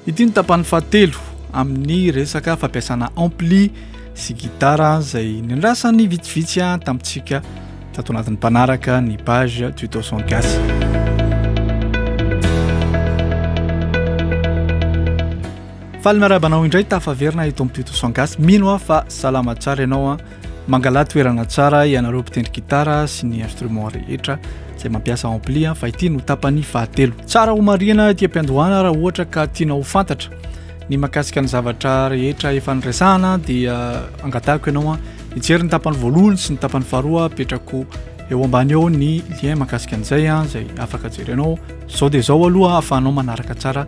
Ity ny tapany fahatelo amin'ny resaka fampiasana ampli sy gitara zay nirasany vitsivitsy tamintsika tato anatin'ny mpanaraka ny page tuto son gasy. Faly miarabanao indray tafaverina eto amin'ny tuto son gasy. Mino aho fa salama tsara ianao mangala toerana tsara ianareo mpitendry gitara sy ny instrument rehetra zay mampiasa ampli fa ity no tapany fahatelo. Tsara ho marina ety am-piandohana raha ohatra ka tianao ho fantatra ny makasika ny zavatra rehetra efa niresahana dia angatahako ianao hijery ny tapany voalohany sy ny tapany faharoa apetrako eo ambany eo ny lien makasika an'izay zay afaka jerenao zao dia zao aloha ahafahanao manaraka tsara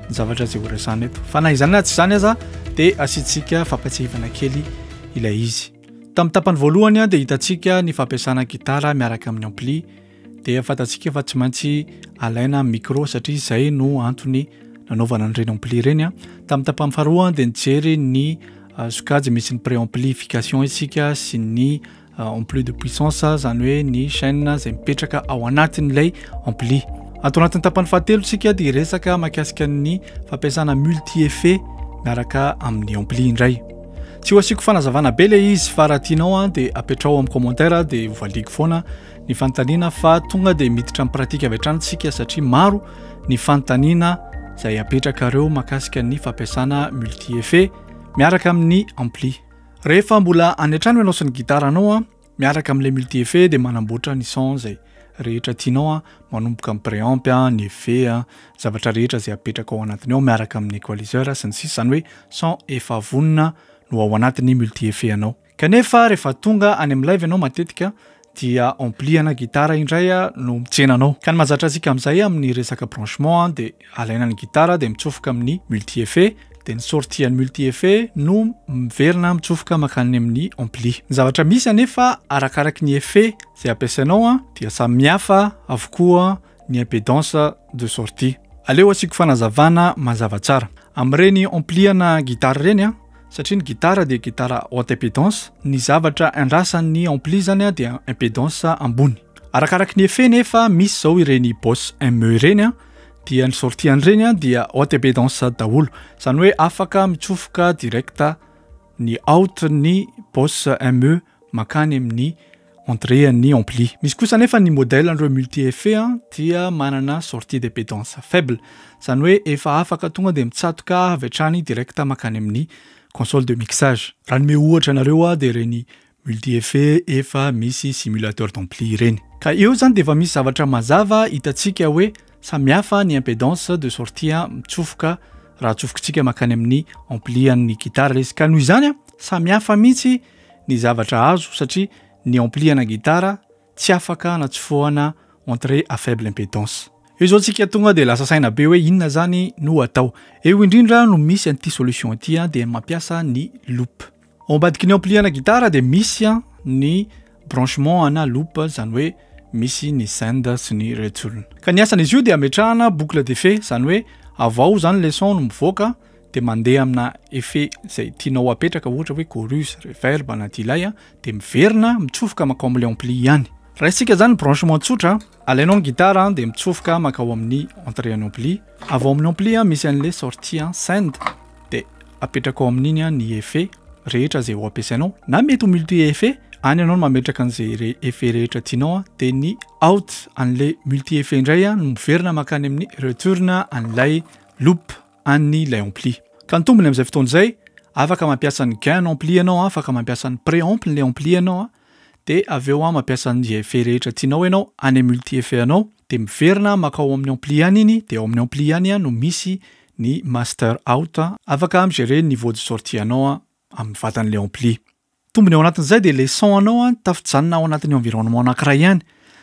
ny zavatra zay ho resahana eto. Fa na izany na tsy izany aza dia asiantsika fampatsihivana kely ilay izy. Tamin'ny tapany voalohany dia hitantsika ny fampiasana gitara miaraka amin'ny ampli dia fantatsika fa tsy maintsy alaina micro satria izay no antony nanaovana an'ireny ampli ireny. Tamin'ny tapany faharoa dia nijery ny sokajy misy ny préamplification isika sy ny ampli de puissance zany hoe ny chaîne zay mipetraka ao anatin'ilay ampli. Ato anatin'ny tapany fahatelo isika dia resaka mahakasika ny fampiasana multi-effet miaraka amin'ny ampli indray. Tsy ho asiko fanazavana be ilay izy fa raha tianao dia apetrao amin'ny commentaire dia voaliako foana ny fanontaniana fa tonga dia miditra amin'ny pratika avy hatrany isika satria maro ny fanontaniana zay apetrakareo makasika ny fampiasana multi-effet miaraka amin'ny ampli. Rehefa mbola any an-trano ianao sy ny gitara anao miaraka amin'ilay multi-effet dia manamboatra ny son zay rehetra tianao manomboka amin'ny préamp, ny effet, zavatra rehetra zay apetraka ao anatiny ao miaraka amin'ny equaliseur sy ny sisa, zany hoe son efa vonona no ao anatin'ny multi-effet anao. Kanefa rehefa tonga any amin'ny live ianao matetika dia ampli ana gitara indray no mitsenanao. Ka ny mahazatra antsika amin'izay amin'ny resaka branchement dia alaina ny gitara dia mitsofoka amin'ny multi-effet dia ny sortian'ny multi-effet no miverina mitsofoka makany amin'ny ampli. Ny zavatra misy anefa arakaraky ny effet zay ampiasainao dia samihafa avokoa ny impédance de sortie. Aleo asiko fanazavana mazava tsara amin'ireny ampli ana gitara ireny satria ny gitara dia gitara haute impédance, ny zavatra andrasan'ny ampli zany dia impédance ambony. Arakaraky ny effet nefa misy zao ireny Boss ME ireny dia ny sortian'ireny dia haute impédance daholo, zany hoe afaka mitsofoka direkta ny out ny Boss ME makany amin'ny entrée ny ampli. Misy kosa nefa ny modèle an'ireo multi-effet dia manana sortie d'impédance faible, zany hoe efa afaka tonga dia mitsatoka avy hatrany direkta makany amin'ny console de mixage. Raha ny ohatra anareo dia ireny multi-effet efa misy simulateur d'ampli ireny. Ka eo zany dia efa misy zavatra mazava hitantsika hoe samihafa ny impédance de sortie mitsofoka raha atsofokantsika makany amin'ny ampli an'ny gitara izy. Ka noho izany samihafa mihitsy ny zavatra azo satria ny ampli ana gitara tsy afaka natsofohana entrée à faible impédance. Eo zao tsika tonga dia lasa saina be hoe inona zany no atao. Eo indrindra no misy an'ity solution ity dia mampiasa ny loop. Ao ambadiky ny ampli ana gitara dia misy ny branchement ana loop, zany hoe misy ny send sy ny return. Ka ny asan'izy io dia ametrahana boucle d'effet, zany hoe avao zany le son no mivoaka dia mandeha amina effet zay tianao apetraka ohatra hoe chorus, reverb na delay dia miverina mitsofoka makao amin'ilay ampli ihany. Raha isika zany branchement tsotra, alainao ny gitara dia mitsofoka makao amin'ny entrée ny ampli. Avao amin'ny ampli misy an'ilay sortie send dia apetraka ao amin'iny ny effet rehetra zay ho ampiasainao na mety ho multi-effet any ianao no mametraka an'izay effet rehetra tianao dia ny out an'ilay multi-effet indray no miverina makany amin'ny return an'ilay loop an'ilay ampli. Ka ny tombony amin'izay fotoana izay afaka mampiasa ny gain ampli ianao, afaka mampiasa ny préamp n'ilay ampli ianao dia avy eo mampiasa ny effet rehetra tianao ianao any multi-effet anao dia miverina makao amin'ny ampli ihany iny dia ao amin'ny ampli ihany no misy ny master out afaka migérer niveau de sortie anao amin'ny vatan'ilay ampli. Tombony ao anatin'izay dia le son anao tafijanona ao anatin'ny environnement anankiray ihany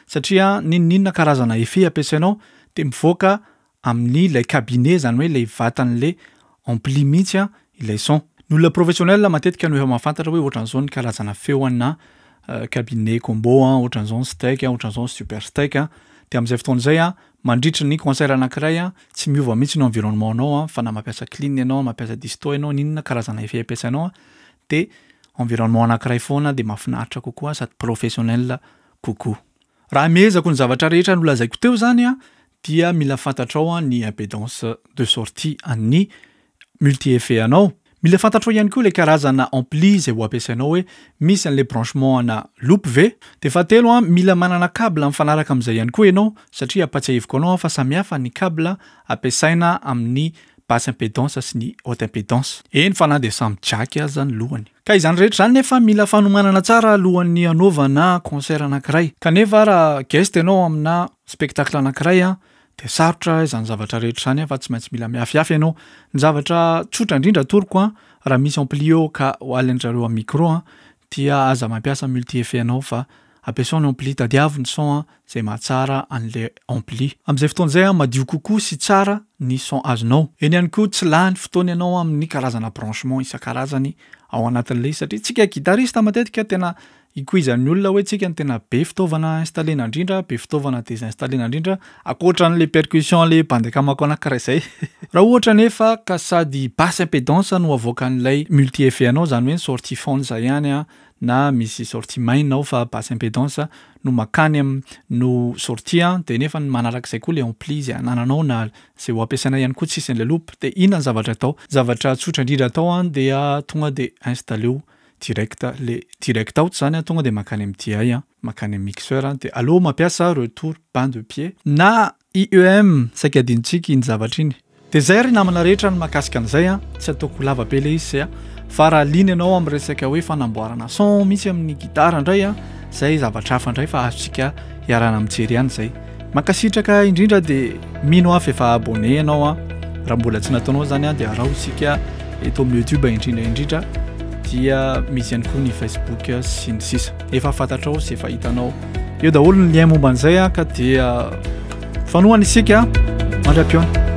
satria ninona karazana effet ampiasainao dia mivoaka amin'ilay cabinet, zany hoe ilay vatan'ilay ampli mihitsy ilay son. Ny olona professionnel matetika no efa mahafantatra hoe ohatran'izao ny karazana feo na cabinet combo ohatran'izao steak, ohatran'izao super steak dia amin'izay fotoana izay mandritra ny concert anankiray tsy miova mihitsy ny environnement anao fa na mampiasa clean ianao, mampiasa disto ianao, ninona karazana effet ampiasainao dia environnement anankiray foana dia mahafinaritra kokoa sady professionnel kokoa. Raha miezako ny zavatra rehetra nolazaiko teo zany dia mila fantatrao ny impédance de sortie an'ny multi-effet anao. Mila fantatrao ihany koa le karazana ampli zay ho ampiasainao hoe misy an'le branchement ana loupe V. De fahatelo mila manana câble mifanaraka amin'izay ihany koa ianao satria apatsiahiviko anao fa samihafa ny câble ampiasaina amin'ny basse impédance sy ny haute impédance. Eny fa na de samy jack aza zany lohany. Ka izany rehetra zany nefa mila fanomanana tsara alohan'ny anaovana concert anankiray. Kanefa raha guest ianao amina spectacle anankiray de sarotra izany zavatra rehetra zany fa tsy maintsy mila miafiafy ianao. Ny zavatra tsotra indrindra toroko raha misy amplio ka alenjareo amin'ny micro dia aza mampiasa multi-effet anao fa ampiasao ny ampli tadiavo ny son zay mahatsara an'le ampli. Amin'izay fotoana zay madio kokoa sy tsara ny son azonao. Eny ihany koa tsy lany fotoana ianao amin'ny karazana branchement isan-karazany ao anatin'le satria tsika guitariste matetika tena ikuizan'ny olona hoe tsika ny tena be fitaovana installena indrindra, be fitaovana désinstallena indrindra, akoatran'le percussion le bandekamako anankiray zay. Raha ohatra nefa ka sady basse impédance no avoakan'ilay multi-effet anao zany hoe sortie fond zay ihany na misy sortie main ao fa basse impédance no makany no sortie de nefa manarak'izay koa le ampli zay anananao na zay ho ampiasaina ihany koa tsisy an'le loupe de inona ny zavatra atao? Zavatra tsotra indrindra atao dia tonga de installeo direct out zany tonga de makany amin'ny DI makany amin'ny mixeur de allo mampiasa retour bain de pied na IEM saika adintsika iny zavatra iny. De zay ry namana rehetra ny mahakasika an'izay tsy ataoko lava be le izy fa raha liana ianao amin'ny resaka hoe fanamboarana son misy amin'ny gitara indray zay zavatra hafa indray fa azontsika iarana mijery ihany zay. Mankasitraka indrindra de mino fa efa abonné ianao raha mbola tsy nataonao zany de arao isika eto amin'ny YouTube indrindra dia misy ihany koa ny Facebook sy ny sisa. Efa fantatrao sy efa hitanao eo daholo ny lien momba an'izay ka dia fanohana isika mandra-piona.